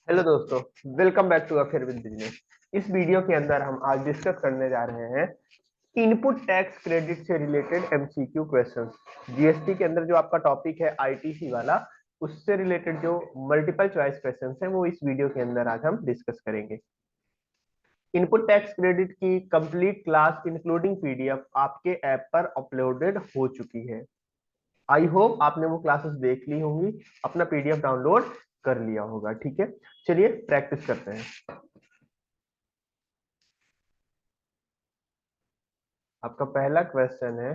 Hello दोस्तों, welcome back to affair with business. इस video के अंदर हम आज डिस्कस करने जा रहे हैं इनपुट टैक्स क्रेडिट से रिलेटेड एमसीक्यू क्वेश्चंस। जीएसटी के अंदर जो आपका टॉपिक है आईटीसी वाला, उससे रिलेटेड जो मल्टीपल चॉइस क्वेश्चंस हैं वो इस वीडियो के अंदर आज हम डिस्कस करेंगे। इनपुट टैक्स क्रेडिट की कंप्लीट क्लास इंक्लूडिंग पीडीएफ आपके ऐप पर अपलोडेड हो चुकी है। आई होप आपने वो क्लासेस देख ली होंगी, अपना पीडीएफ डाउनलोड कर लिया होगा। ठीक है, चलिए प्रैक्टिस करते हैं। आपका पहला क्वेश्चन है,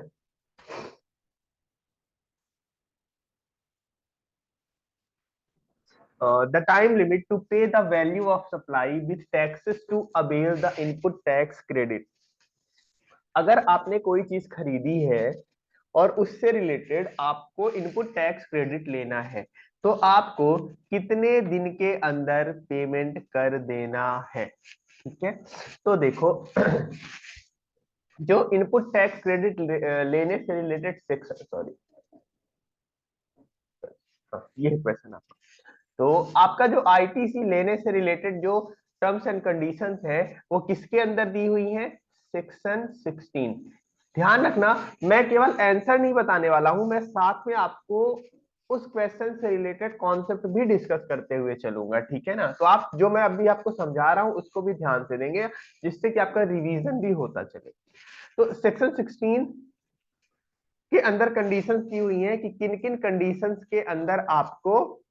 the time limit to pay the value of supply with taxes to avail the input tax credit. अगर आपने कोई चीज खरीदी है और उससे रिलेटेड आपको इनपुट टैक्स क्रेडिट लेना है, तो आपको कितने दिन के अंदर पेमेंट कर देना है। ठीक है, तो देखो जो इनपुट टैक्स क्रेडिट लेने से रिलेटेड सेक्शन, सॉरी, ये क्वेश्चन आपका। तो आपका जो आईटीसी लेने से रिलेटेड जो टर्म्स एंड कंडीशंस है वो किसके अंदर दी हुई है? सेक्शन 16। ध्यान रखना, मैं केवल आंसर नहीं बताने वाला हूं, मैं साथ में आपको उस क्वेश्चन से रिलेटेड कॉन्सेप्ट भी डिस्कस करते हुए चलूंगा। ठीक है ना? तो आप जो मैं अभी आपको समझा रहा हूं उसको भी ध्यान से देंगे, जिससे कि आपका रिवीजन भी होता चले। तो सेक्शन 16 के अंदर कंडीशंस दी हुई हैं कि किन किन कंडीशंस के अंदर आपको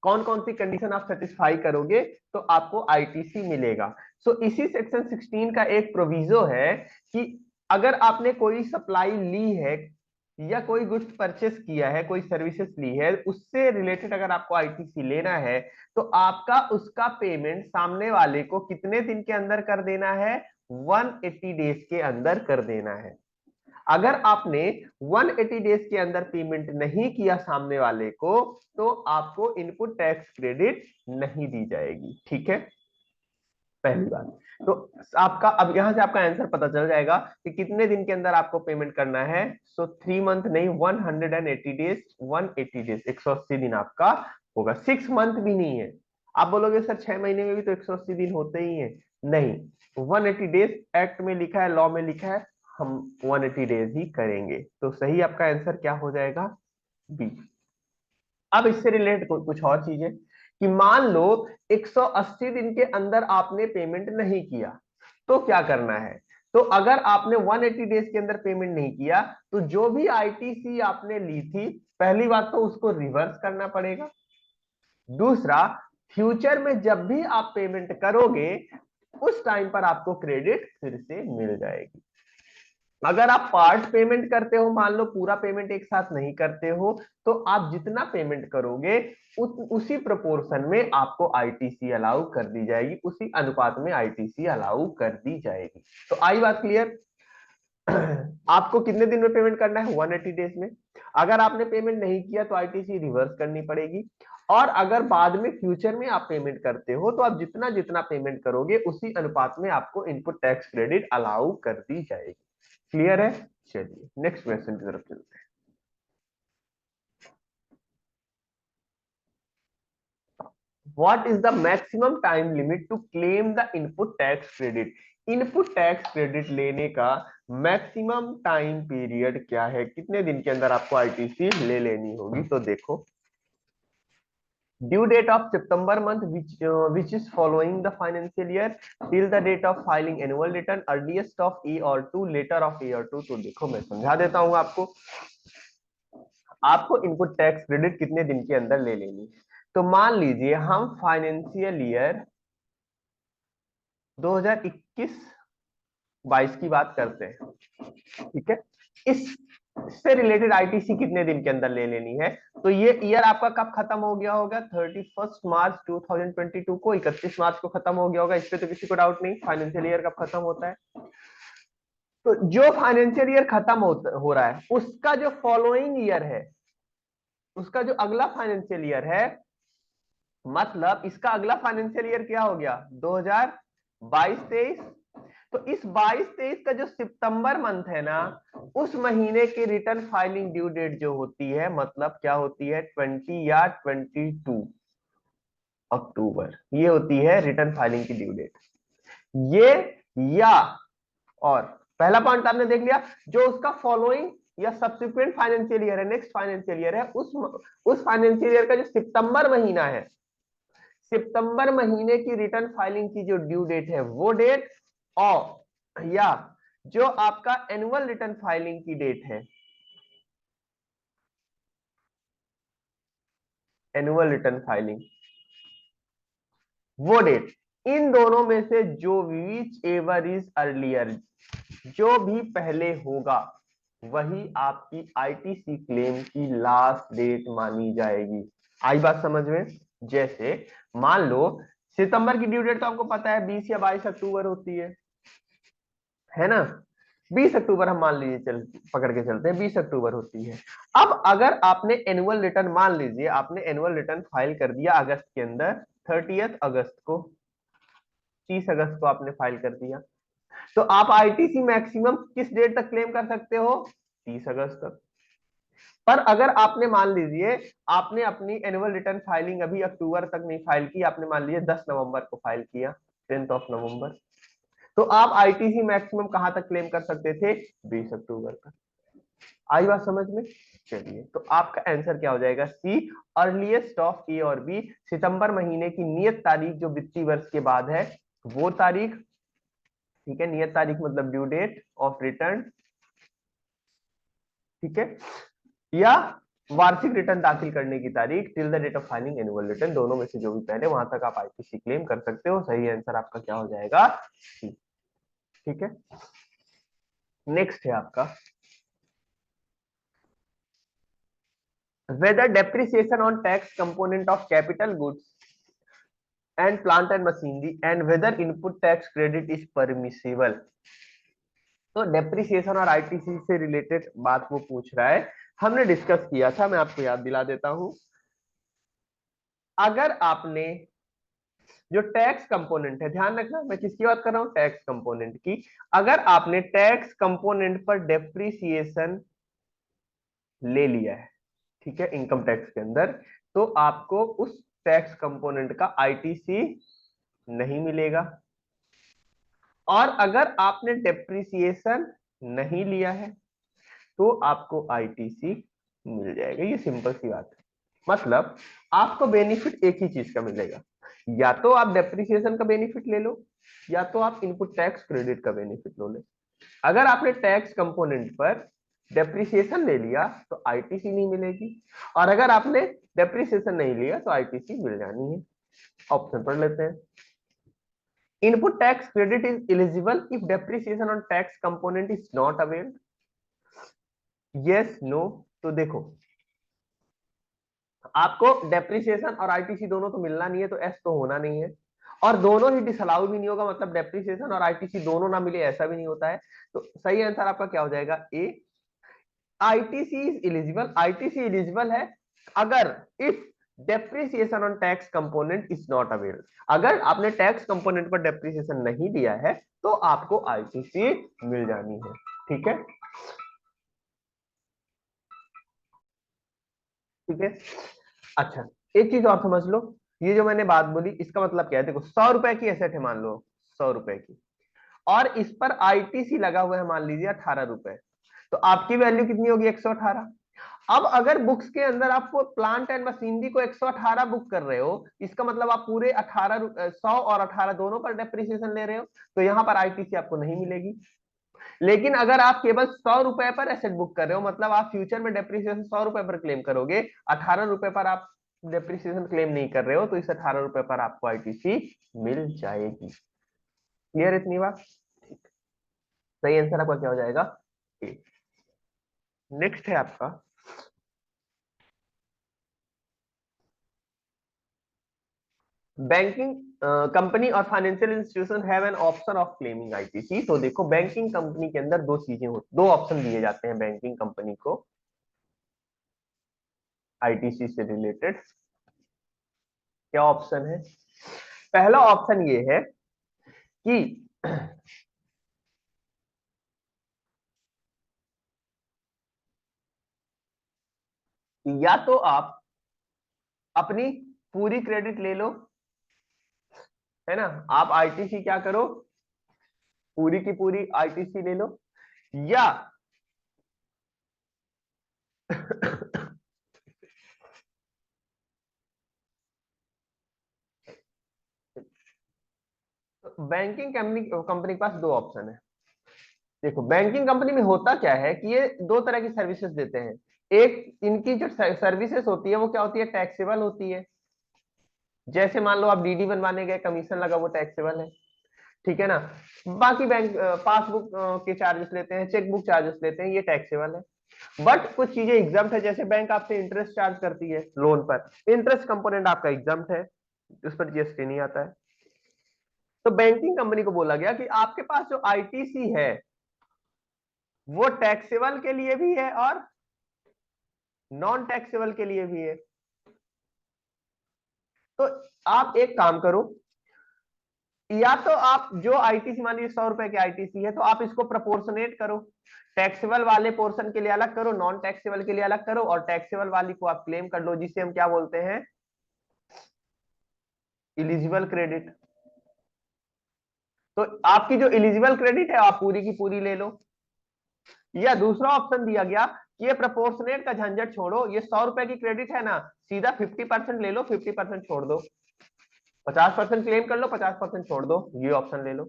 कौन कौन सी कंडीशन आप सेटिस्फाई करोगे तो आपको आईटीसी मिलेगा। सो इसी सेक्शन 16 का एक प्रोविजो है कि अगर आपने कोई सप्लाई ली है या कोई गुड्स परचेस किया है, कोई सर्विसेज ली है, उससे रिलेटेड अगर आपको आईटीसी लेना है तो आपका उसका पेमेंट सामने वाले को कितने दिन के अंदर कर देना है? 180 डेज के अंदर कर देना है। अगर आपने 180 डेज के अंदर पेमेंट नहीं किया सामने वाले को, तो आपको इनपुट टैक्स क्रेडिट नहीं दी जाएगी। ठीक है, पहली बात। तो आपका अब यहां से आपका आंसर पता चल जाएगा कि कितने दिन के अंदर आपको पेमेंट करना है। सो 3 मंथ नहीं, 180 डेज, 180 डेज 180 दिन आपका होगा। 6 मंथ भी नहीं है। आप बोलोगे सर 6 महीने में भी तो 180 दिन होते ही हैं। नहीं, 180 डेज एक्ट में लिखा है, लॉ में लिखा है, हम 180 डेज ही करेंगे। तो सही आपका आंसर क्या हो जाएगा? बी। अब इससे रिलेटेड कुछ और चीजें कि मान लो 180 दिन के अंदर आपने पेमेंट नहीं किया, तो क्या करना है? तो अगर आपने 180 डेज के अंदर पेमेंट नहीं किया तो जो भी आईटीसी आपने ली थी, पहली बात तो उसको रिवर्स करना पड़ेगा। दूसरा, फ्यूचर में जब भी आप पेमेंट करोगे उस टाइम पर आपको क्रेडिट फिर से मिल जाएगी। अगर आप पार्ट पेमेंट करते हो, मान लो पूरा पेमेंट एक साथ नहीं करते हो, तो आप जितना पेमेंट करोगे उसी प्रोपोर्शन में आपको आईटीसी अलाउ कर दी जाएगी, उसी अनुपात में आईटीसी अलाउ कर दी जाएगी। तो आई बात क्लियर? आपको कितने दिन में पेमेंट करना है? 180 डेज में। अगर आपने पेमेंट नहीं किया तो आईटीसी रिवर्स करनी पड़ेगी। और अगर बाद में फ्यूचर में आप पेमेंट करते हो तो आप जितना जितना पेमेंट करोगे उसी अनुपात में आपको इनपुट टैक्स क्रेडिट अलाउ कर दी जाएगी। क्लियर है? चलिए नेक्स्ट क्वेश्चन की तरफ चलते हैं। What is the maximum time limit to claim the input tax credit? Input tax credit लेने का मैक्सिमम टाइम पीरियड क्या है? कितने दिन के अंदर आपको आईटीसी ले लेनी होगी? तो देखो, due date of September month which is following the financial year till the date of filing annual return, earliest of A or 2, later of A or 2। तो देखो मैं समझा देता हूं आपको। आपको इनपुट टैक्स क्रेडिट कितने दिन के अंदर ले लेनी है? तो मान लीजिए हम फाइनेंशियल ईयर 2021-22 की बात करते हैं। ठीक है, इस से रिलेटेड आईटीसी कितने दिन के अंदर ले लेनी है? तो ये ईयर आपका कब खत्म हो गया होगा? 31 मार्च 2022 को, 31 मार्च को खत्म हो गया होगा। इस पे तो किसी को डाउट नहीं, फाइनेंशियल ईयर कब खत्म होता है। तो जो फाइनेंशियल ईयर खत्म हो रहा है उसका जो फॉलोइंग ईयर है, उसका जो अगला फाइनेंशियल ईयर है, मतलब इसका अगला फाइनेंशियल ईयर क्या हो गया? 2022-23। तो इस 22-23 का जो सितंबर मंथ है ना, उस महीने की रिटर्न फाइलिंग ड्यू डेट जो होती है, मतलब क्या होती है? 20 या 22। अक्टूबर, ये होती है रिटर्न फाइलिंग की ड्यू डेट। ये या और पहला पॉइंट आपने देख लिया, जो उसका फॉलोइंग या सब्सिक्वेंट फाइनेंशियल ईयर है, नेक्स्ट फाइनेंशियल ईयर है, उस फाइनेंशियल ईयर का जो सितंबर महीना है, सितंबर महीने की रिटर्न फाइलिंग की जो ड्यू डेट है वो डेट, और या जो आपका एनुअल रिटर्न फाइलिंग की डेट है, एनुअल रिटर्न फाइलिंग वो डेट, इन दोनों में से जो विच एवर इज अर्लियर, जो भी पहले होगा वही आपकी आईटीसी क्लेम की लास्ट डेट मानी जाएगी। आई बात समझ में? जैसे मान लो सितंबर की ड्यू डेट तो आपको पता है 20 या 22 अक्टूबर होती है ना? 20 अक्टूबर हम मान लीजिए, चल पकड़ के चलते हैं, 20 अक्टूबर होती है। अब अगर आपने एनुअल रिटर्न, मान लीजिए आपने एनुअल रिटर्न फाइल कर दिया अगस्त के अंदर, 30 अगस्त को, 30 अगस्त को आपने फाइल कर दिया, तो आप आईटीसी मैक्सिमम किस डेट तक क्लेम कर सकते हो? 30 अगस्त तक। पर अगर आपने मान लीजिए आपने अपनी एनुअल रिटर्न फाइलिंग अभी अक्टूबर तक नहीं फाइल की, आपने मान लीजिए 10 नवंबर को फाइल किया, 10 नवंबर, तो आप आईटीसी मैक्सिमम कहां तक क्लेम कर सकते थे? 20 अक्टूबर तक। आई बात समझ में? चलिए, तो आपका आंसर क्या हो जाएगा? सी, अर्लीस्ट ऑफ ए और बी, सितंबर महीने की नियत तारीख जो वित्तीय वर्ष के बाद है वो तारीख, ठीक है, नियत तारीख मतलब ड्यू डेट ऑफ रिटर्न, ठीक है, या वार्षिक रिटर्न दाखिल करने की तारीख till the date of filing annual return, दोनों में से जो भी पहले, वहां तक आप आईटीसी क्लेम कर सकते हो। सही आंसर आपका क्या हो जाएगा? सी। ठीक है, नेक्स्ट है आपका, whether depreciation on tax component of capital goods and plant and machinery and whether input tax credit is permissible। तो डेप्रिसिएशन और आईटीसी से रिलेटेड बात वो पूछ रहा है, हमने डिस्कस किया था, मैं आपको याद दिला देता हूं। अगर आपने जो टैक्स कंपोनेंट है, ध्यान रखना मैं किसकी बात कर रहा हूं? टैक्स कंपोनेंट की। अगर आपने टैक्स कंपोनेंट पर डेप्रिसिएशन ले लिया है, ठीक है, इनकम टैक्स के अंदर, तो आपको उस टैक्स कंपोनेंट का आईटीसी नहीं मिलेगा। और अगर आपने डेप्रिसिएशन नहीं लिया है तो आपको आईटीसी मिल जाएगा। ये सिंपल सी बात है। मतलब आपको बेनिफिट एक ही चीज का मिलेगा, या तो आप डेप्रिसिएशन का बेनिफिट ले लो, या तो आप इनपुट टैक्स क्रेडिट का बेनिफिट लो ले। अगर आपने टैक्स कंपोनेंट पर डेप्रिसिएशन ले लिया तो आईटीसी नहीं मिलेगी, और अगर आपने डेप्रिसिएशन नहीं लिया तो आईटीसी मिल जानी है। ऑप्शन पढ़ लेते हैं। Input tax credit is eligible if depreciation on tax component is not availed. Yes, no. तो देखो, आपको डेप्रिसिएशन और आईटीसी दोनों तो मिलना नहीं है, तो एस तो होना नहीं है, और दोनों ही डिसअलाउ भी नहीं होगा, मतलब डेप्रिसिएशन और आईटीसी दोनों ना मिले ऐसा भी नहीं होता है। तो सही आंसर आपका क्या हो जाएगा? A, ITC is eligible. ITC eligible है अगर if depreciation on tax component is not available. अगर आपने टैक्स कंपोनेंट पर डेप्रिसिएशन नहीं दिया है तो आपको आईटीसी मिल जानी है। ठीक है, ठीक है। अच्छा, एक चीज और समझ लो, ये जो मैंने बात बोली इसका मतलब क्या है? देखो, 100 रुपए की एसेट है मान लो, 100 रुपए की, और इस पर आईटीसी लगा हुआ है मान लीजिए 18 रुपए, तो आपकी वैल्यू कितनी होगी? 118। अब अगर बुक्स के अंदर आपको प्लांट एंड मशीनरी को 118 बुक कर रहे हो, इसका मतलब आप पूरे 100 और 18 दोनों पर डेप्रिसिएशन ले रहे हो, तो यहाँ पर आईटीसी आपको नहीं मिलेगी। लेकिन अगर आप केवल 100 रुपए पर एसेट बुक कर रहे हो, मतलब आप फ्यूचर में डेप्रिसिएशन 100 रुपए पर क्लेम करोगे, 18 रुपए पर आप डेप्रिसिएशन क्लेम नहीं कर रहे हो, तो इस 18 रुपए पर आपको आईटीसी मिल जाएगी। क्लियर इतनी बात? ठीक। सही आंसर आपका क्या हो जाएगा? नेक्स्ट है आपका, बैंकिंग कंपनी और financial institution have an option of claiming ITC. तो देखो, बैंकिंग कंपनी के अंदर दो चीजें होती, दो ऑप्शन दिए जाते हैं बैंकिंग कंपनी को आईटीसी से रिलेटेड। क्या ऑप्शन है? पहला ऑप्शन ये है कि या तो आप अपनी पूरी क्रेडिट ले लो, है ना। आप आईटीसी क्या करो, पूरी की पूरी आईटीसी ले लो, या बैंकिंग कंपनी कंपनी के पास दो ऑप्शन है। देखो बैंकिंग कंपनी में होता क्या है कि ये दो तरह की सर्विसेज देते हैं। एक, इनकी जो सर्विसेज होती है वो क्या होती है, टैक्सेबल होती है। जैसे मान लो आप डीडी बनवाने गए, कमीशन लगा, वो टैक्सेबल है, ठीक है ना। बाकी बैंक पासबुक के चार्जेस लेते हैं, चेकबुक चार्जेस लेते हैं, ये टैक्सेबल है। बट कुछ चीजें एग्जाम्प्ट है, जैसे बैंक आपसे इंटरेस्ट चार्ज करती है लोन पर, इंटरेस्ट कंपोनेंट आपका एग्जाम्प्ट है, उस पर जीएसटी नहीं आता है। तो बैंकिंग कंपनी को बोला गया कि आपके पास जो आईटीसी है वो टैक्सेबल के लिए भी है और नॉन टैक्सेबल के लिए भी है। तो आप एक काम करो, या तो आप जो आईटीसी, मान लीजिए 100 रुपए की आईटीसी है, तो आप इसको प्रोपोर्शनेट करो, टैक्सेबल वाले पोर्शन के लिए अलग करो, नॉन टैक्सेबल के लिए अलग करो, और टैक्सेबल वाली को आप क्लेम कर लो, जिसे हम क्या बोलते हैं, इलिजिबल क्रेडिट। तो आपकी जो इलिजिबल क्रेडिट है आप पूरी की पूरी ले लो। या दूसरा ऑप्शन दिया गया कि ये प्रोपोर्शनेट का झंझट छोड़ो, ये 100 रुपए की क्रेडिट है ना, सीधा 50% ले लो, 50% छोड़ दो, 50% क्लेम कर लो, 50% छोड़ दो, ये ऑप्शन ले लो।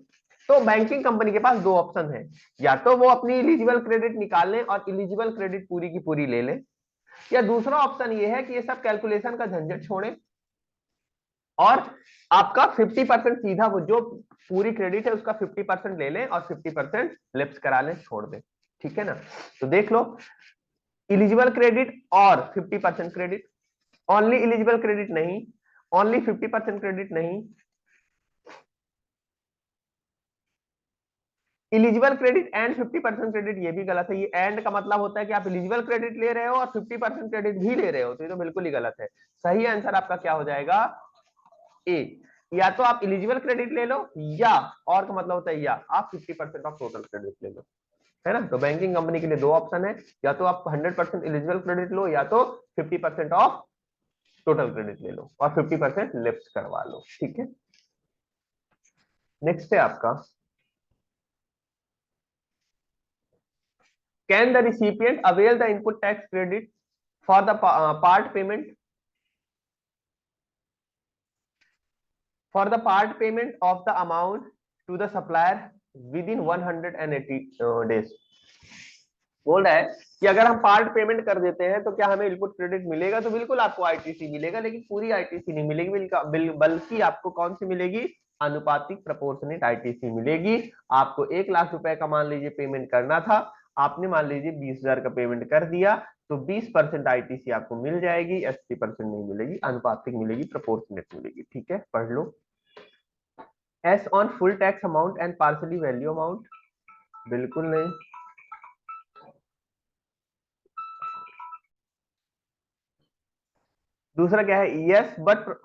तो बैंकिंग कंपनी के पास दो ऑप्शन है, या तो वो अपनी इलिजिबल क्रेडिट निकाल लें और इलिजिबल क्रेडिट पूरी की पूरी ले लें, या दूसरा ऑप्शन ये है कि ये सब कैलकुलेशन का झंझट छोड़े और आपका 50% सीधा, वो जो पूरी क्रेडिट है उसका 50% ले लें और 50% लिप्स करा लें, छोड़ दें, ठीक है ना। तो देख लो, इलिजिबल क्रेडिट और 50% क्रेडिट, ओनली इलिजिबल क्रेडिट नहीं, ओनली 50% क्रेडिट नहीं, इलिजिबल क्रेडिट एंड 50% क्रेडिट, ये भी गलत है। ये एंड का मतलब होता है कि आप इलिजिबल क्रेडिट ले रहे हो और 50% क्रेडिट भी ले रहे हो, तो ये तो बिल्कुल ही गलत है। सही आंसर आपका क्या हो जाएगा, ए। या तो आप इलिजिबल क्रेडिट ले लो, या और का मतलब होता है या आप 50% ऑफ टोटल क्रेडिट ले लो, है ना। तो बैंकिंग कंपनी के लिए दो ऑप्शन है, या तो आप 100% इलिजिबल क्रेडिट लो, या तो 50% ऑफ टोटल क्रेडिट ले लो और 50% लिफ्ट करवा लो, ठीक है। नेक्स्ट है आपका, can the recipient avail the input tax credit for the part payment, for the part payment of the amount to the supplier within 180 days। बोल रहा है कि अगर हम पार्ट पेमेंट कर देते हैं तो क्या हमें इनपुट क्रेडिट मिलेगा, तो बिल्कुल आपको आईटीसी मिलेगा, लेकिन पूरी आईटीसी नहीं मिलेगी, बल्कि आपको कौन सी मिलेगी, अनुपातिक प्रोपोर्शनेट आईटीसी मिलेगी। आपको 1 लाख रुपए का मान लीजिए पेमेंट करना था, आपने मान लीजिए 20,000 का पेमेंट कर दिया, तो 20% आईटीसी आपको मिल जाएगी, 80% नहीं मिलेगी, अनुपातिक मिलेगी, प्रोपोर्शनेट मिलेगी, ठीक है, पढ़ लो। As on full tax amount and partly value amount, बिल्कुल नहीं। दूसरा क्या है, यस बट,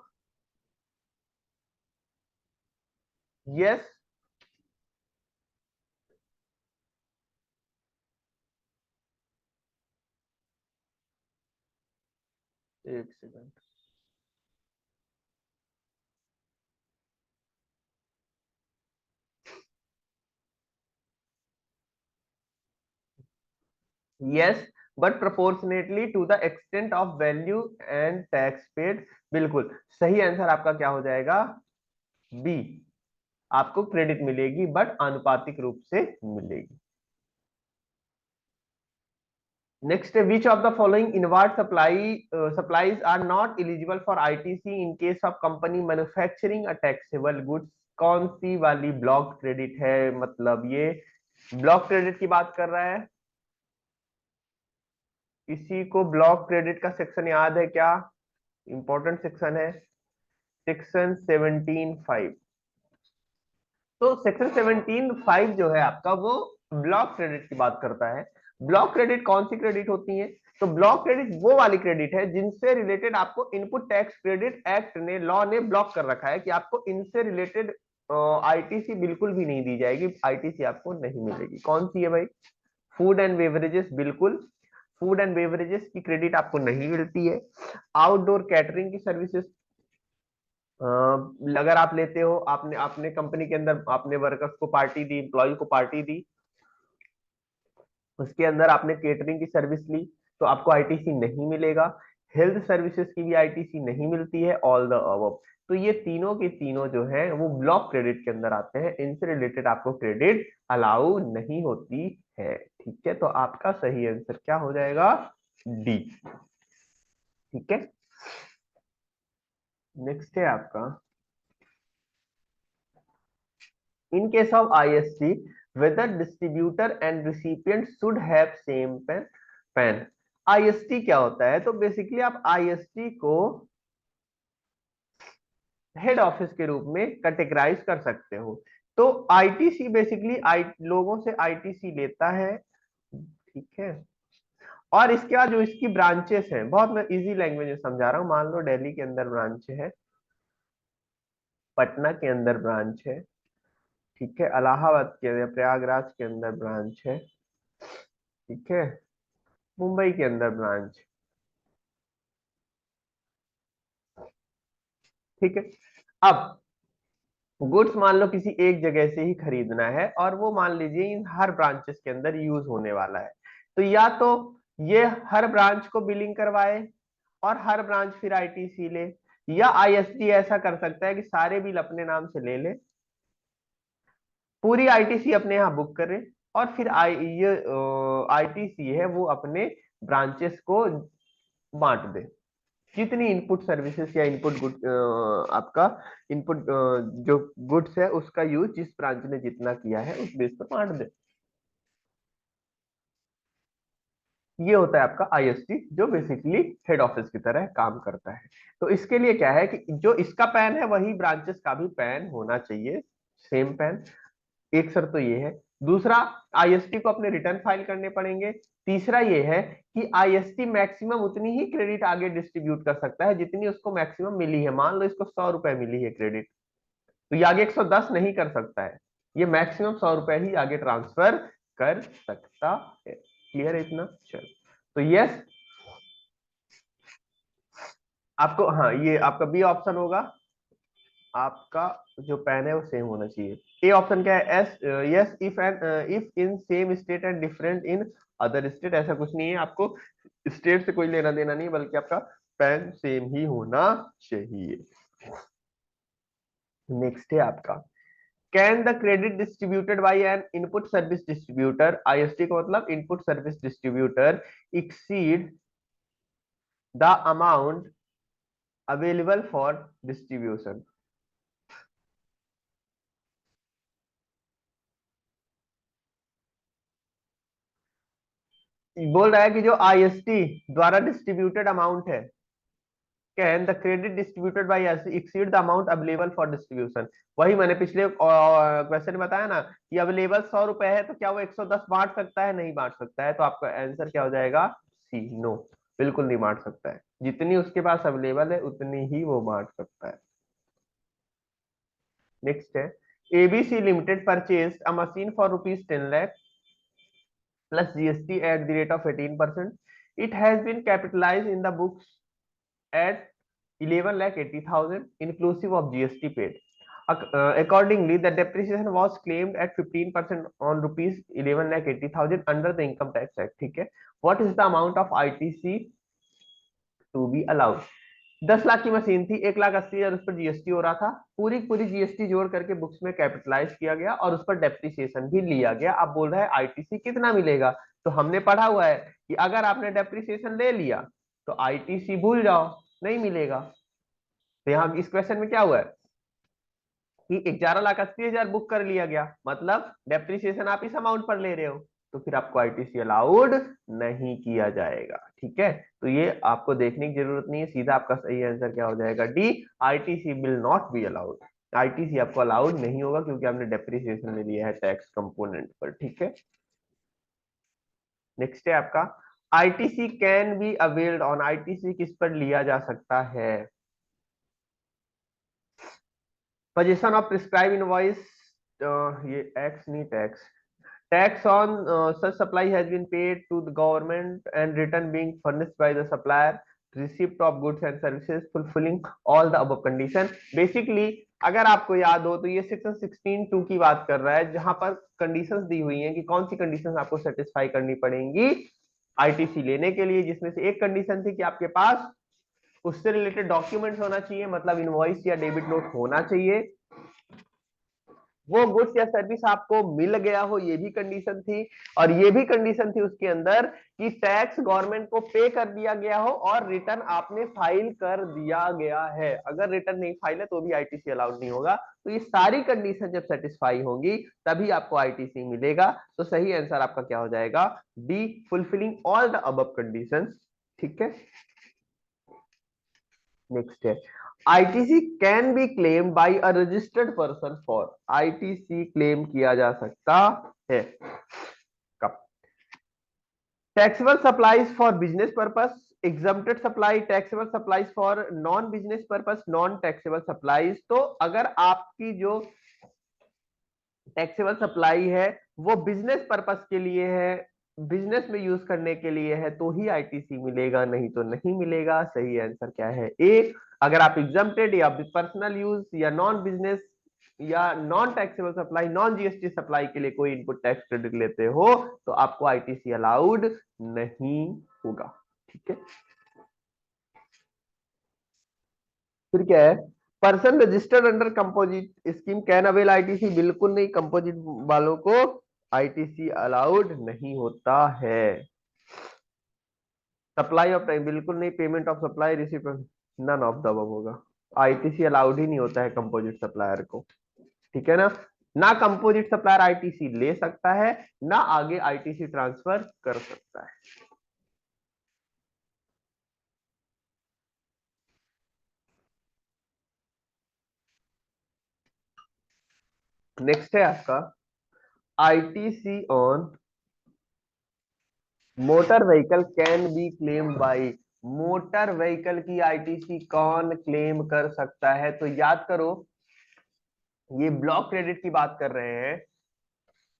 यस, एक second, yes but proportionately to the extent of value and tax paid, बिल्कुल सही आंसर आपका क्या हो जाएगा, बी। आपको क्रेडिट मिलेगी बट आनुपातिक रूप से मिलेगी। Next, which of the following inward supplies are not eligible for ITC in case of company manufacturing a taxable goods. कौन सी वाली ब्लॉक क्रेडिट है, मतलब ये ब्लॉक क्रेडिट की बात कर रहा है। किसी को ब्लॉक क्रेडिट का सेक्शन याद है क्या, इंपॉर्टेंट सेक्शन है, सेक्शन 17(5). तो सेक्शन 17(5) जो है आपका, वो ब्लॉक क्रेडिट की बात करता है। ब्लॉक क्रेडिट कौन सी क्रेडिट होती है, तो ब्लॉक क्रेडिट वो वाली क्रेडिट है जिनसे रिलेटेड आपको इनपुट टैक्स क्रेडिट एक्ट ने, लॉ ने ब्लॉक कर रखा है कि आपको इनसे रिलेटेड आईटीसी बिल्कुल भी नहीं दी जाएगी, आईटीसी आपको नहीं मिलेगी। कौन सी है भाई, फूड एंड बेवरेजेस, बिल्कुल फूड एंड बेवरेजेस की क्रेडिट आपको नहीं मिलती है। आउटडोर कैटरिंग की सर्विसेज, अगर आप लेते हो, आपने अपने कंपनी के अंदर आपने वर्कर्स को पार्टी दी, एम्प्लॉय को पार्टी दी, उसके अंदर आपने केटरिंग की सर्विस ली, तो आपको आईटीसी नहीं मिलेगा। हेल्थ सर्विसेज की भी आईटीसी नहीं मिलती है, ऑल द अबव। तो ये तीनों के तीनों जो है वो ब्लॉक क्रेडिट के अंदर आते हैं, इनसे रिलेटेड आपको क्रेडिट अलाउ नहीं होती है। ठीक है, तो आपका सही आंसर क्या हो जाएगा? डी। ठीक है, नेक्स्ट है आपका, इन case of IST whether distributor and recipient should have same pan. IST क्या होता है? तो बेसिकली आप आईएसटी को हेड ऑफिस के रूप में कैटेगराइज कर सकते हो। तो आईटीसी बेसिकली लोगों से आईटीसी लेता है। ठीक है, और इसके बाद जो इसकी ब्रांचेस हैं, बहुत मैं इजी लैंग्वेज में समझा रहा हूँ। मान लो दिल्ली के अंदर ब्रांच है, पटना के अंदर ब्रांच है, ठीक है, इलाहाबाद के अंदर, प्रयागराज के अंदर ब्रांच है, ठीक है, मुंबई के अंदर ब्रांच। ठीक है, अब गुड्स मान लो किसी एक जगह से ही खरीदना है, और वो मान लीजिए इन हर ब्रांचेस के अंदर यूज होने वाला है। तो या तो ये हर ब्रांच को बिलिंग करवाए और हर ब्रांच फिर आईटीसी ले, या आईएसडी ऐसा कर सकता है कि सारे बिल अपने नाम से ले ले, पूरी आईटीसी अपने यहाँ बुक करे, और फिर ये आईटीसी है वो अपने ब्रांचेस को बांट दे। जितनी इनपुट सर्विसेज या इनपुट गुड आपका इनपुट जो गुड्स है उसका यूज जिस ब्रांच ने जितना किया है उस बेस पर बांट दे। ये होता है आपका आईएसटी, जो बेसिकली हेड ऑफिस की तरह काम करता है। तो इसके लिए क्या है कि जो इसका पैन है वही ब्रांचेस का भी पैन होना चाहिए, सेम पैन। एक शर्त तो ये है। दूसरा, आईएसटी को अपने रिटर्न फाइल करने पड़ेंगे। तीसरा ये है कि आईएसटी मैक्सिमम उतनी ही क्रेडिट आगे डिस्ट्रीब्यूट कर सकता है जितनी उसको मैक्सिमम मिली है। मान लो इसको 100 रुपए मिली है क्रेडिट, तो ये आगे 110 नहीं कर सकता है, ये मैक्सिमम 100 रुपए ही आगे ट्रांसफर कर सकता है। क्लियर है इतना? चलो, तो यस, आपको, हाँ, ये आपका बी ऑप्शन होगा। आपका जो पेन है वो सेम होना चाहिए। ए ऑप्शन क्या है? S, yes if and if in same state and different in other state. ऐसा कुछ नहीं है, आपको स्टेट से कोई लेना देना नहीं, बल्कि आपका पेन सेम ही होना चाहिए। नेक्स्ट है आपका, can the credit distributed by N input service distributor, IST का मतलब input service distributor, exceed the amount available for distribution. बोल रहा है कि जो आईएसटी द्वारा डिस्ट्रीब्यूटेड अमाउंट है, can the credit distributed by IST exceed the amount available for distribution. वही मैंने पिछले क्वेश्चन में बताया ना कि अवेलेबल 100 रुपए है, तो क्या वो 110 बांट सकता है? नहीं बांट सकता है। तो आपका आंसर क्या हो जाएगा? सी, नो, बिल्कुल नहीं बांट सकता है। जितनी उसके पास अवेलेबल है उतनी ही वो बांट सकता है। नेक्स्ट है, ABC limited purchase a machine for ₹10 lakh plus GST at the rate of 18%. It has been capitalized in the books at 11,80,000 inclusive of GST paid. Accordingly, the depreciation was claimed at 15% on rupees 11,80,000 under the Income Tax Act. ठीक है, what is the amount of ITC to be allowed? 10 lakh की machine थी, 1,80,000 उस पर GST हो रहा था, पूरी पूरी जीएसटी जोड़ करके बुक्स में कैपिटलाइज किया गया और उस पर डेप्रिसिएशन भी लिया गया। अब बोल रहा है आईटीसी कितना मिलेगा? तो हमने पढ़ा हुआ है कि अगर आपने डेप्रिसिएशन ले लिया तो आईटीसी भूल जाओ, नहीं मिलेगा। तो यहाँ इस क्वेश्चन में क्या हुआ है कि 11,80,000 बुक कर लिया गया, मतलब डेप्रिसिएशन आप इस अमाउंट पर ले रहे हो, तो फिर आपको आईटीसी अलाउड नहीं किया जाएगा। ठीक है, तो ये आपको देखने की जरूरत नहीं है, सीधा आपका सही आंसर क्या हो जाएगा? D, ITC will not be allowed. ITC आपको अलाउड नहीं होगा क्योंकि आपने डेप्रिसिएशन ले लिया है टैक्स कंपोनेंट पर। ठीक है, नेक्स्ट है आपका, ITC can be availed on, ITC किस पर लिया जा सकता है? पोजीशन ऑफ प्रिस्क्राइब इनवॉइस, ये एक्स नहीं, tax, tax on such supply has been paid to the government and return being furnished by the supplier, receipt of goods and services fulfilling all the above condition. Basically अगर आपको याद हो तो ये section 16(2) की बात कर रहा है, जहां पर कंडीशंस दी हुई हैं कि कौन सी कंडीशंस आपको सेटिस्फाई करनी पड़ेंगी आईटीसी लेने के लिए, जिसमें से एक कंडीशन थी कि आपके पास उससे रिलेटेड डॉक्यूमेंट्स होना चाहिए, मतलब इनवॉइस या डेबिट नोट होना चाहिए, वो गुड्स या सर्विस आपको मिल गया हो, ये भी कंडीशन थी। और ये भी कंडीशन थी उसके अंदर कि टैक्स गवर्नमेंट को पे कर दिया गया हो और रिटर्न आपने फाइल कर दिया गया है। अगर रिटर्न नहीं फाइल है तो भी आईटीसी अलाउड नहीं होगा। तो ये सारी कंडीशन जब सेटिस्फाई होंगी तभी आपको आईटीसी मिलेगा। तो सही आंसर आपका क्या हो जाएगा? D, fulfilling all the above conditions. ठीक है, नेक्स्ट है ITC can be claim bye a registered person for. ITC claim किया जा सकता है कब? Taxable supplies for business purpose, exempted supply, taxable supplies for non business purpose, non taxable supplies. तो अगर आपकी जो टैक्सेबल सप्लाई है वो बिजनेस पर्पस के लिए है, बिजनेस में यूज करने के लिए है, तो ही आईटीसी मिलेगा, नहीं तो नहीं मिलेगा। सही आंसर क्या है? ए। अगर आप एग्जम्प्टेड या पर्सनल यूज या नॉन बिजनेस या non taxable supply, non GST supply के लिए कोई इनपुट टैक्स क्रेडिट लेते हो तो आपको आईटीसी अलाउड नहीं होगा। ठीक है, फिर क्या है? Person registered under composite scheme can avail ITC. बिल्कुल नहीं, कंपोजिट वालों को आईटीसी अलाउड नहीं होता है। सप्लाई ऑफ टाइम बिल्कुल नहीं, payment of supply receipt none of the above होगा। आईटीसी अलाउड ही नहीं होता है कंपोजिट सप्लायर को। ठीक है ना? ना कंपोजिट सप्लायर आईटीसी ले सकता है, ना आगे आईटीसी ट्रांसफर कर सकता है। नेक्स्ट है आपका ITC on motor vehicle can be claim by. Motor vehicle की आईटीसी कौन क्लेम कर सकता है? तो याद करो, ये ब्लॉक क्रेडिट की बात कर रहे हैं,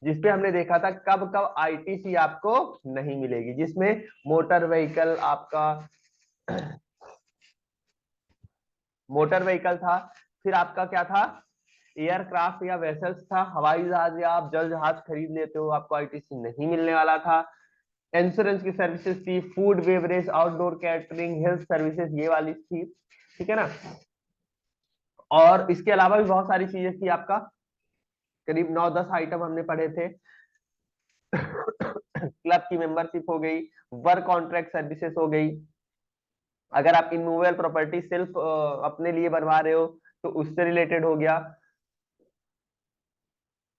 जिसपे हमने देखा था कब कब आईटीसी आपको नहीं मिलेगी, जिसमें मोटर व्हीकल आपका मोटर व्हीकल था, फिर आपका क्या था? एयरक्राफ्ट या वेसल्स था, हवाई जहाज या आप जल जहाज खरीद लेते हो, आपको आईटीसी नहीं मिलने वाला था। इंश्योरेंस की सर्विसेज थी, food beverage, outdoor catering, health services, ये वाली थी। ठीक है ना? और इसके अलावा भी बहुत सारी चीजें थी आपका, करीब 9-10 आइटम हमने पढ़े थे। क्लब की मेंबरशिप हो गई, वर्क कॉन्ट्रैक्ट सर्विसेज हो गई, अगर आप इमूवेबल प्रॉपर्टी सेल्फ अपने लिए बनवा रहे हो तो उससे रिलेटेड हो गया।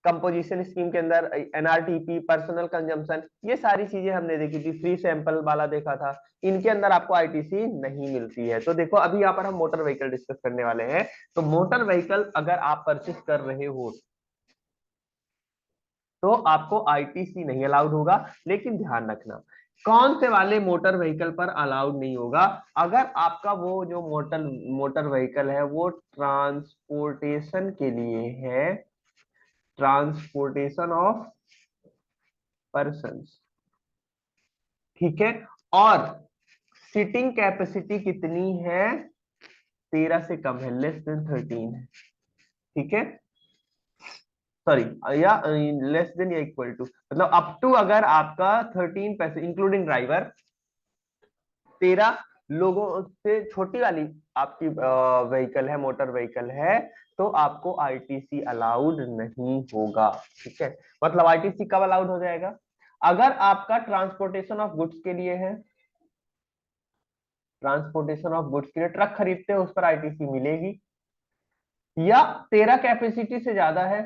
कंपोजिशन स्कीम के अंदर एनआरटीपी, पर्सनल कंजम्पशन, ये सारी चीजें हमने देखी थी। फ्री सैंपल वाला देखा था, इनके अंदर आपको आईटीसी नहीं मिलती है। तो देखो अभी यहाँ पर हम मोटर व्हीकल डिस्कस करने वाले हैं। तो मोटर व्हीकल अगर आप परचेस कर रहे हो तो आपको आईटीसी नहीं अलाउड होगा। लेकिन ध्यान रखना, कौन से वाले मोटर व्हीकल पर अलाउड नहीं होगा? अगर आपका वो जो मोटर मोटर व्हीकल है वो ट्रांसपोर्टेशन के लिए है, ट्रांसपोर्टेशन ऑफ पर्सन्स। ठीक है, और सीटिंग कैपेसिटी कितनी है? 13 से कम है, लेस देन 13 है। ठीक है, सॉरी, या लेस देन या इक्वल टू, मतलब अप टू, अगर आपका 13 पैसे इंक्लूडिंग ड्राइवर, 13 लोगों से छोटी वाली आपकी व्हीकल है, मोटर व्हीकल है, तो आपको आईटीसी अलाउड नहीं होगा। ठीक है, मतलब आईटीसी कब अलाउड हो जाएगा? अगर आपका ट्रांसपोर्टेशन ऑफ गुड्स के लिए है, ट्रांसपोर्टेशन ऑफ गुड्स के लिए ट्रक खरीदते हो, उस पर आईटीसी मिलेगी। या 13 कैपेसिटी से ज्यादा है,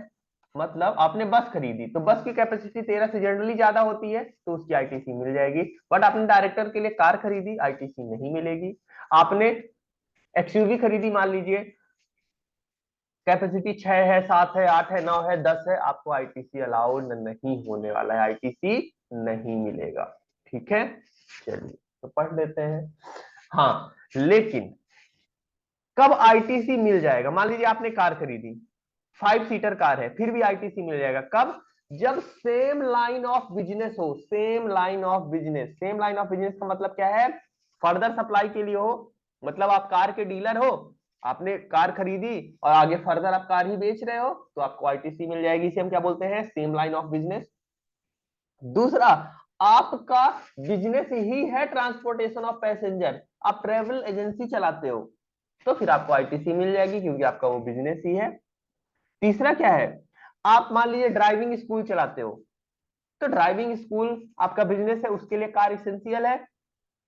मतलब आपने बस खरीदी तो बस की कैपेसिटी 13 से जनरली ज्यादा होती है तो उसकी आईटीसी मिल जाएगी। बट आपने डायरेक्टर के लिए कार खरीदी, आईटीसी नहीं मिलेगी। आपने एक्सयूवी खरीदी, मान लीजिए कैपेसिटी 6 है, 7 है, 8 है, 9 है, 10 है, आपको आईटीसी अलाउड नहीं होने वाला है, आईटीसी नहीं मिलेगा। ठीक है, चलिए तो पढ़ लेते हैं। हाँ, लेकिन कब आईटीसी मिल जाएगा? मान लीजिए आपने कार खरीदी, 5 सीटर कार है, फिर भी आईटीसी मिल जाएगा कब? जब सेम लाइन ऑफ बिजनेस हो, same line of business. Same line of business का मतलब क्या है? फर्दर सप्लाई के लिए हो, मतलब आप कार के डीलर हो, आपने कार खरीदी और आगे फर्दर आप कार ही बेच रहे हो, तो आपको आईटीसी मिल जाएगी। इसे हम क्या बोलते हैं, सेम लाइन ऑफ बिजनेस। दूसरा, आपका बिजनेस ही है ट्रांसपोर्टेशन ऑफ पैसेंजर, आप ट्रेवल एजेंसी चलाते हो, तो फिर आपको आईटीसी मिल जाएगी क्योंकि आपका वो बिजनेस ही है। तीसरा क्या है, आप मान लीजिए ड्राइविंग स्कूल चलाते हो, तो ड्राइविंग स्कूल आपका बिजनेस है, उसके लिए कार इसेंशियल है,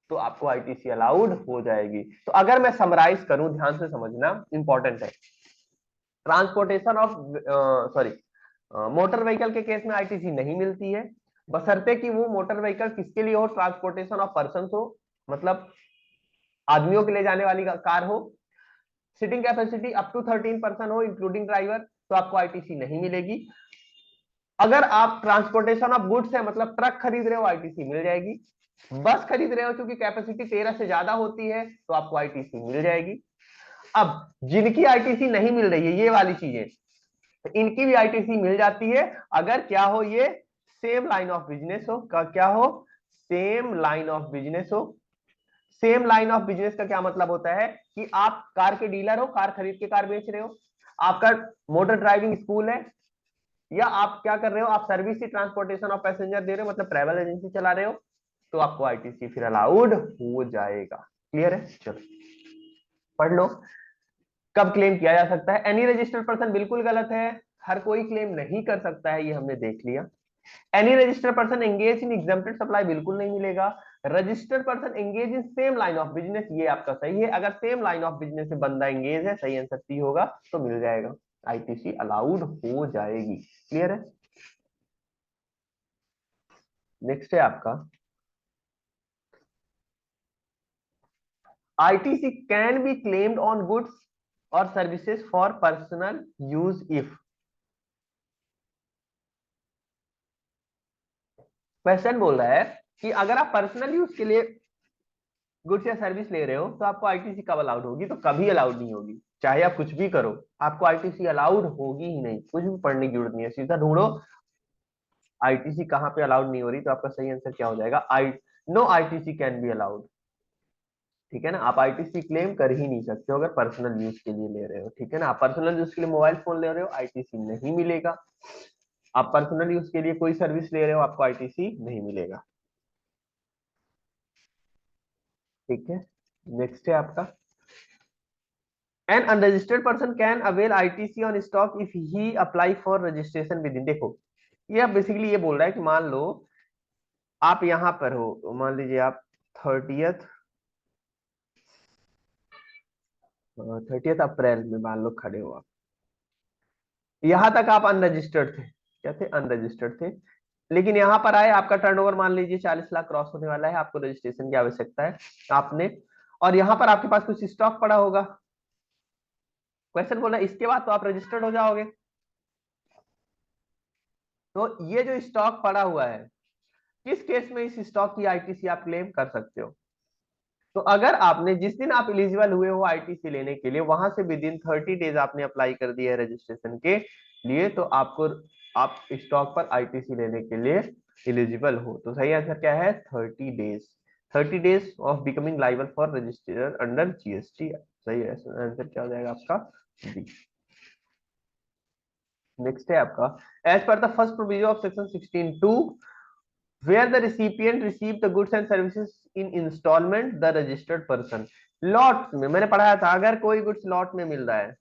तो आपको आईटीसी अलाउड हो जाएगी। तो अगर मैं समराइज करूं, ध्यान से समझना, इंपॉर्टेंट है, transportation of sorry motor vehicle के केस में आईटीसी नहीं मिलती है, बशर्ते कि वो मोटर व्हीकल किसके लिए हो, ट्रांसपोर्टेशन ऑफ पर्सन हो, मतलब आदमियों के ले जाने वाली कार हो, seating capacity up to 13 person हो इंक्लूडिंग ड्राइवर, तो आपको आईटीसी नहीं मिलेगी। अगर आप ट्रांसपोर्टेशन ऑफ गुड्स है, मतलब ट्रक खरीद रहे हो, आईटीसी मिल जाएगी। बस खरीद रहे हो, क्योंकि कैपेसिटी 13 से ज्यादा होती है, तो आपको आईटीसी मिल जाएगी। अब जिनकी आईटीसी नहीं मिल रही है, ये वाली चीजें, तो इनकी भी आईटीसी मिल जाती है, अगर क्या हो, ये सेम लाइन ऑफ बिजनेस हो। क्या हो, सेम लाइन ऑफ बिजनेस हो। सेम लाइन ऑफ बिजनेस का क्या मतलब होता है कि आप कार के डीलर हो, कार खरीद के कार बेच रहे हो, आपका मोटर ड्राइविंग स्कूल है, या आप क्या कर रहे हो, आप सर्विस ही ट्रांसपोर्टेशन ऑफ पैसेंजर दे रहे हो, मतलब ट्रैवल एजेंसी चला रहे हो, तो आपको आईटीसी फिर अलाउड हो जाएगा। क्लियर है, चलो पढ़ लो। कब क्लेम किया जा सकता है, एनी रजिस्टर्ड पर्सन बिल्कुल गलत है, हर कोई क्लेम नहीं कर सकता है, ये हमने देख लिया। Any registered person engage in exempted supply बिल्कुल नहीं मिलेगा। Registered person engage in same line of business, ये आपका सही है, अगर सेम लाइन ऑफ बिजनेस से बंदा एंगेज है, सही आंसर सी होगा, तो मिल जाएगा, आईटीसी अलाउड हो जाएगी। क्लियर है, नेक्स्ट है आपका, ITC can be claimed on goods or services for personal use if। Question बोल रहा है कि अगर आप पर्सनल यूज के लिए गुड्स या सर्विस ले रहे हो, तो आपको आईटीसी कब अलाउड होगी, तो कभी अलाउड नहीं होगी, चाहे आप कुछ भी करो, आपको आईटीसी अलाउड होगी ही नहीं, कुछ भी पढ़ने की जरूरत नहीं है, सीधा ढूंढो आईटीसी कहाँ पे अलाउड नहीं हो रही, तो आपका सही आंसर क्या हो जाएगा, I know ITC can be allowed. ठीक है ना, आप आईटीसी क्लेम कर ही नहीं सकते हो अगर पर्सनल यूज के लिए ले रहे हो। ठीक है ना, आप पर्सनल यूज के लिए मोबाइल फोन ले रहे हो, आईटीसी नहीं मिलेगा। आप पर्सनल यूज के लिए कोई सर्विस ले रहे हो, आपको आईटीसी नहीं मिलेगा। ठीक है, नेक्स्ट है आपका, N unregistered person can avail ITC on stock if he apply for registration with in. देखो, ये अब बेसिकली ये बोल रहा है कि मान लो आप यहां पर हो, मान लीजिए आप 30th 30 अप्रैल में मान लो खड़े हो आप, यहां तक आप अनरजिस्टर्ड थे, क्या थे, अनरजिस्टर्ड थे, लेकिन यहां पर आए, आपका टर्नओवर मान लीजिए 40 लाख क्रॉस होने वाला है, आपको रजिस्ट्रेशन की आवश्यकता है, आपने, और यहां पर आपके पास कुछ स्टॉक पड़ा होगा, क्वेश्चन बोला इसके बाद तो आप रजिस्टर्ड हो जाओगे, तो ये जो स्टॉक पड़ा हुआ है, किस केस में इस स्टॉक की आईटीसी आप क्लेम कर सकते हो, तो अगर आपने जिस दिन आप एलिजिबल हुए हो आईटीसी लेने के लिए, वहां से विद इन 30 डेज आपने अप्लाई कर दिया है रजिस्ट्रेशन के लिए, तो आपको, आप स्टॉक पर आईटीसी लेने के लिए एलिजिबल हो। तो सही आंसर क्या है, 30 days, 30 days of becoming liable for registration under GST. सही है, आंसर क्या हो जाएगा आपका, बी। नेक्स्ट है आपका, as per the first provision of section 16(2) where the recipient receive the goods and services in installment, the registered person। Lot में मैंने पढ़ाया था, अगर कोई गुड्स लॉट में मिल रहा है,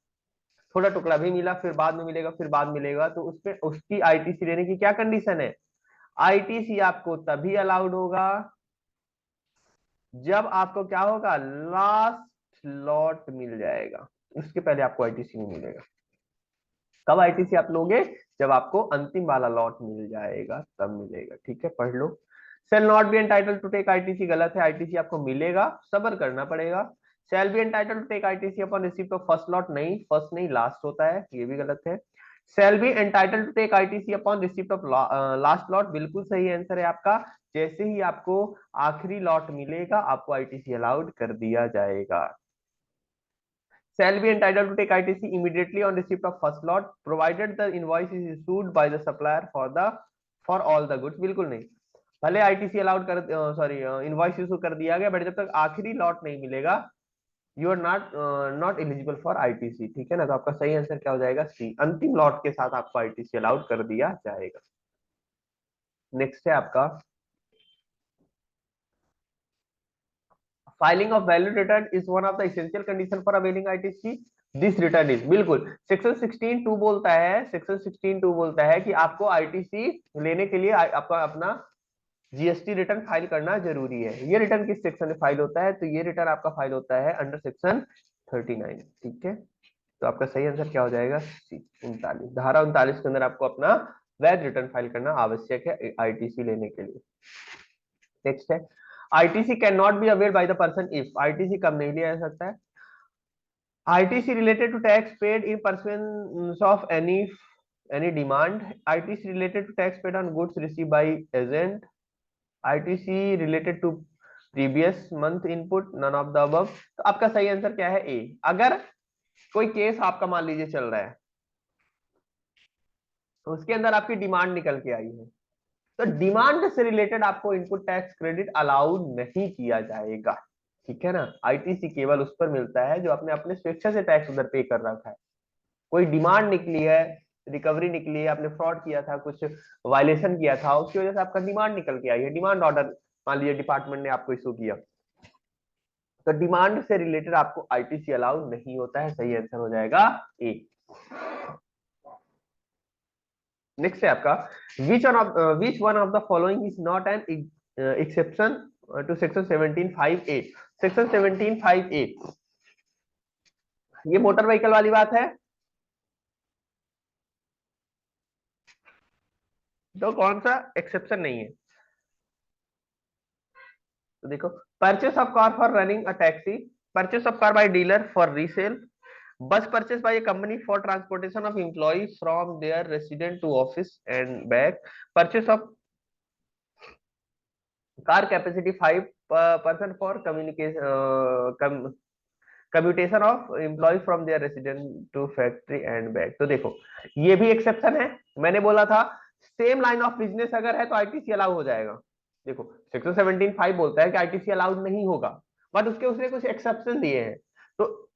थोड़ा टुकड़ा भी मिला, फिर बाद में मिलेगा, फिर बाद मिलेगा, तो उसमें उसकी आईटीसी लेने की क्या कंडीशन है, आईटीसी आपको तभी अलाउड होगा जब आपको क्या होगा, लास्ट लॉट मिल जाएगा, उसके पहले आपको आईटीसी नहीं मिलेगा। कब आईटीसी आप लोगे, जब आपको अंतिम वाला लॉट मिल जाएगा, तब मिलेगा। ठीक है, पढ़ लो। Shall not be entitle to take ITC, गलत है, आईटीसी आपको मिलेगा, सब्र करना पड़ेगा। Shall be entitle to take ITC upon receipt of first lot, नहीं, फर्स्ट नहीं लास्ट होता है, ये भी गलत है। Shall be entitle to take ITC upon receipt of last lot, बिल्कुल सही आंसर है आपका, जैसे ही आपको आखिरी लॉट मिलेगा, आपको आईटीसी अलाउड कर दिया जाएगा। Shall be entitled to take ITC immediately on receipt of first lot, provided the invoice is issued by the supplier for all the goods। बिल्कुल नहीं, भले आईटीसी अलाउड कर, सॉरी इनवॉइस इशू कर दिया गया, बट जब तक आखिरी लॉट नहीं मिलेगा you are not not eligible for ITC, ठीक है ना। तो आपका सही आंसर क्या हो जाएगा, सी, अंतिम लॉट के साथ आपको आईटीसी अलाउड कर दिया जाएगा। नेक्स्ट है आपका filing of valid return is one of the essential condition for availing ITC, this return is, बिल्कुल सेक्शन 16(2) बोलता है, सेक्शन 16(2) बोलता है कि आपको आईटीसी लेने के लिए आपका अपना जीएसटी रिटर्न फाइल करना जरूरी है। ये रिटर्न किस सेक्शन में फाइल होता है, तो ये रिटर्न आपका फाइल होता है अंडर सेक्शन 39, ठीक है। तो आपका सही आंसर क्या हो जाएगा, सी, 39, धारा 39 के अंदर आपको अपना वैध रिटर्न फाइल करना आवश्यक है आईटीसी लेने के लिए। नेक्स्ट है ITC can not be availed by the person if, ITC कब नहीं लिया जा सकता है, ITC related to tax paid in pursuance of any demand, ITC related to tax paid on goods received by agent, ITC related to previous month input, none of the above। तो आपका सही answer क्या है, ए। अगर कोई case आपका मान लीजिए चल रहा है तो उसके अंदर आपकी डिमांड निकल के आई है, तो डिमांड से रिलेटेड आपको इनपुट टैक्स क्रेडिट अलाउड नहीं किया जाएगा, ठीक है ना। आईटीसी केवल उस पर मिलता है जो आपने अपने स्वेच्छा से टैक्स उधर पे कर रखा है। कोई डिमांड निकली है, रिकवरी निकली है, आपने फ्रॉड किया था, कुछ वायलेशन किया था, उसकी वजह से आपका डिमांड निकल के आई है, डिमांड ऑर्डर मान लीजिए डिपार्टमेंट ने आपको इशू किया, तो डिमांड से रिलेटेड आपको आईटीसी अलाउड नहीं होता है, सही आंसर हो जाएगा ए। नेक्स्ट है आपका which one of the following is not an exception to section 17(5)(a), section 17(5)(a), ये मोटर व्हीकल वाली बात है, तो कौन सा एक्सेप्शन नहीं है, तो देखो purchase of car for running a taxi, purchase of car by dealer for resale, bus purchase by a company for transportation of employ from their resident to office and back, purchase of car capacity 5% for communication commutation of employ from their resident to factory and back. तो देखो ये भी exception है, मैंने बोला था same line of business अगर है तो आईटीसी अलाउ हो जाएगा। देखो सेक्शन 17(5) बोलता है कि आईटीसी अलाउड नहीं होगा, बट उसके उसने कुछ एक्सेप्शन दिए हैं, तो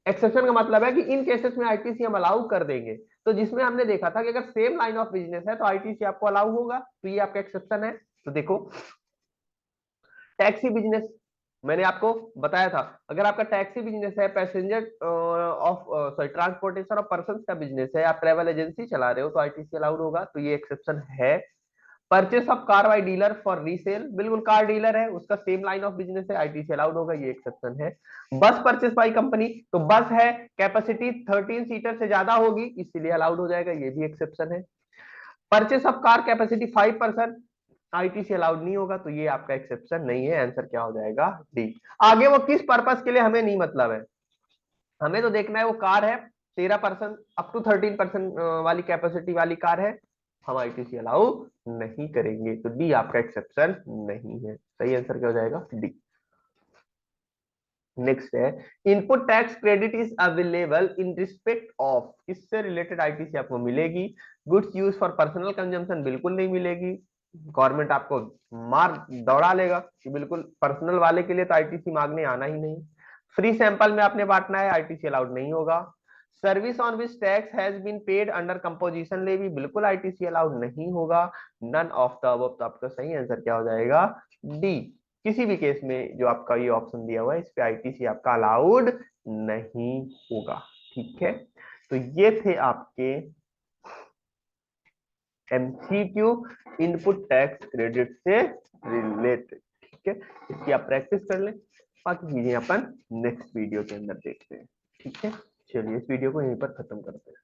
एक्सेप्शन का मतलब है कि इन केसेस में आईटीसी हम अलाउ कर देंगे। तो जिसमें हमने देखा था कि अगर सेम लाइन ऑफ बिजनेस है तो आईटीसी आपको अलाउ होगा, तो ये आपका एक्सेप्शन है। तो देखो टैक्सी बिजनेस मैंने आपको बताया था, अगर आपका टैक्सी बिजनेस है, passenger of sorry transportation of person का बिजनेस है, आप ट्रेवल एजेंसी चला रहे हो तो आईटीसी अलाउड होगा, तो ये एक्सेप्शन है। Purchase of car by dealer for resale, बिल्कुल कार डीलर है उसका सेम लाइन ऑफ बिजनेस है, आईटीसी अलाउड होगा, ये एक्सेप्शन है। बस परचेस बाय कंपनी, तो बस है कैपेसिटी 13 सीटर से ज्यादा होगी इसलिए अलाउड हो जाएगा, ये भी एक्सेप्शन है। Purchase of car capacity 5%, ITC allowed नहीं होगा, तो ये आपका एक्सेप्शन नहीं है, आंसर क्या हो जाएगा, डी। आगे वो किस पर्पस के लिए हमें नहीं मतलब है, हमें तो देखना है वो कार है 13% अप टू 13% वाली कैपेसिटी वाली कार है, हम आईटीसी अलाउ नहीं करेंगे, तो डी आपका एक्सेप्शन नहीं है, सही आंसर क्या हो जाएगा, डी। नेक्स्ट है input tax credit is available in respect of, किससे रिलेटेड आईटीसी आपको मिलेगी, goods use for personal consumption, बिल्कुल नहीं मिलेगी, गवर्नमेंट आपको मार दौड़ा लेगा कि बिल्कुल पर्सनल वाले के लिए तो आईटीसी मांगने आना ही नहीं। फ्री सैंपल में आपने बांटना है, आईटीसी अलाउड नहीं होगा। Service on which tax has been paid under composition levy, बिल्कुल आईटीसी अलाउड नहीं होगा। नन ऑफ द अबव, तो आपका सही आंसर क्या हो जाएगा, डी। किसी भी केस में जो आपका ये ऑप्शन दिया हुआ है इस पे आईटीसी आपका अलाउड नहीं होगा, ठीक है। तो ये थे आपके एमसीक्यू इनपुट टैक्स क्रेडिट से रिलेटेड, ठीक है। इसकी आप प्रैक्टिस कर लें, बाकी चीजें अपन नेक्स्ट वीडियो के अंदर देखते हैं, ठीक है। चलिए इस वीडियो को यहीं पर खत्म करते हैं।